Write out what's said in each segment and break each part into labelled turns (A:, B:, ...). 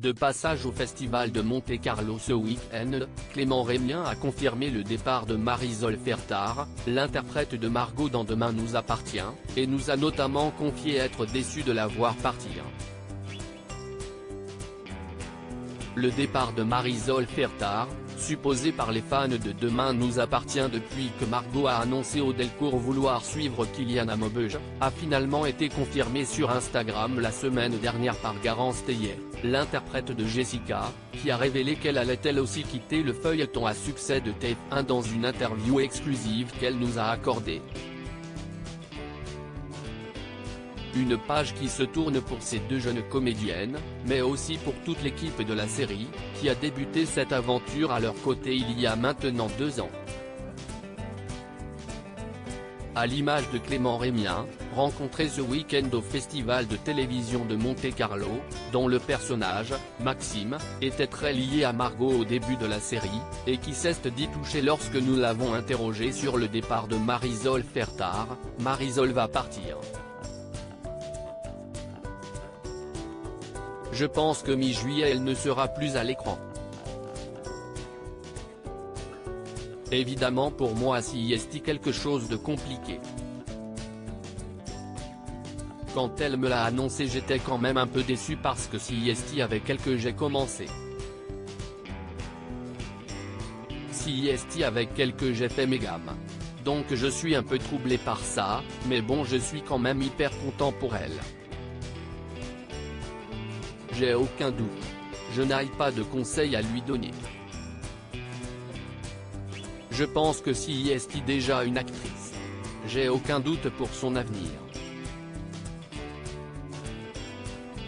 A: De passage au festival de Monte-Carlo ce week-end, Clément Rémien a confirmé le départ de Marisol Fertard, l'interprète de Margot dans Demain nous appartient, et nous a notamment confié être déçu de la voir partir. Le départ de Marisol Fertard, supposé par les fans de Demain nous appartient depuis que Margot a annoncé au Delcourt vouloir suivre Kylian Mbappé, a finalement été confirmé sur Instagram la semaine dernière par Garance Theillet, l'interprète de Jessica, qui a révélé qu'elle allait elle aussi quitter le feuilleton à succès de TF1 dans une interview exclusive qu'elle nous a accordée. Une page qui se tourne pour ces deux jeunes comédiennes, mais aussi pour toute l'équipe de la série, qui a débuté cette aventure à leur côté il y a maintenant 2 ans. À l'image de Clément Rémien, rencontré ce week-end au festival de télévision de Monte-Carlo, dont le personnage, Maxime, était très lié à Margot au début de la série, et qui s'est dit touché lorsque nous l'avons interrogé sur le départ de Marisol Fertard. Marisol va partir. Je pense que mi-juillet elle ne sera plus à l'écran. Évidemment pour moi c'est quelque chose de compliqué. Quand elle me l'a annoncé j'étais quand même un peu déçu parce que c'est avec elle que j'ai commencé. C'est avec elle que j'ai fait mes gammes. Donc je suis un peu troublé par ça, mais bon je suis quand même hyper content pour elle. J'ai aucun doute. Je n'ai pas de conseils à lui donner. Je pense que c'est déjà une actrice. J'ai aucun doute pour son avenir.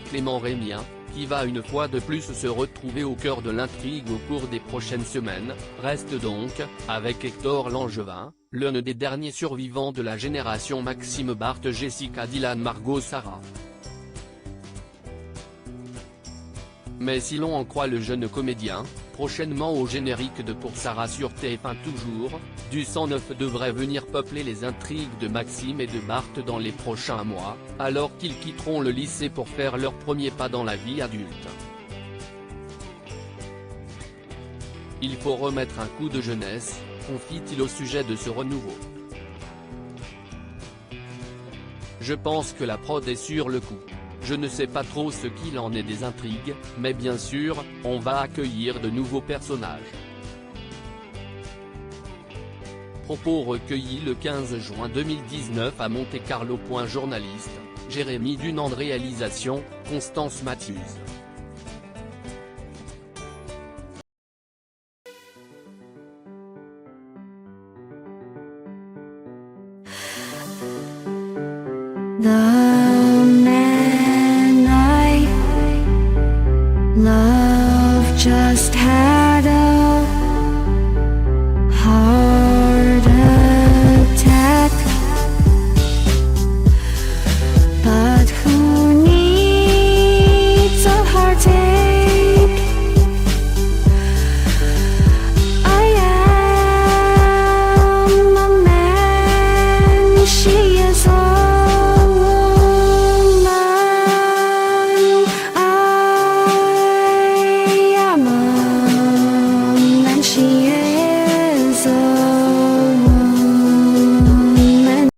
A: Clément Rémien, qui va une fois de plus se retrouver au cœur de l'intrigue au cours des prochaines semaines, reste donc, avec Hector Langevin, l'un des derniers survivants de la génération Maxime Barthes Jessica Dylan Margot Sarah. Mais si l'on en croit le jeune comédien, prochainement au générique de Pour Sarah sur TF1 toujours, du 109 devrait venir peupler les intrigues de Maxime et de Barthes dans les prochains mois, alors qu'ils quitteront le lycée pour faire leur premier pas dans la vie adulte. Il faut remettre un coup de jeunesse, confie-t-il au sujet de ce renouveau. Je pense que la prod est sur le coup. Je ne sais pas trop ce qu'il en est des intrigues, mais bien sûr, on va accueillir de nouveaux personnages. Propos recueillis le 15 juin 2019 à Monte-Carlo. Journaliste, Jérémy Dunand. Réalisation, Constance Matthews.
B: 나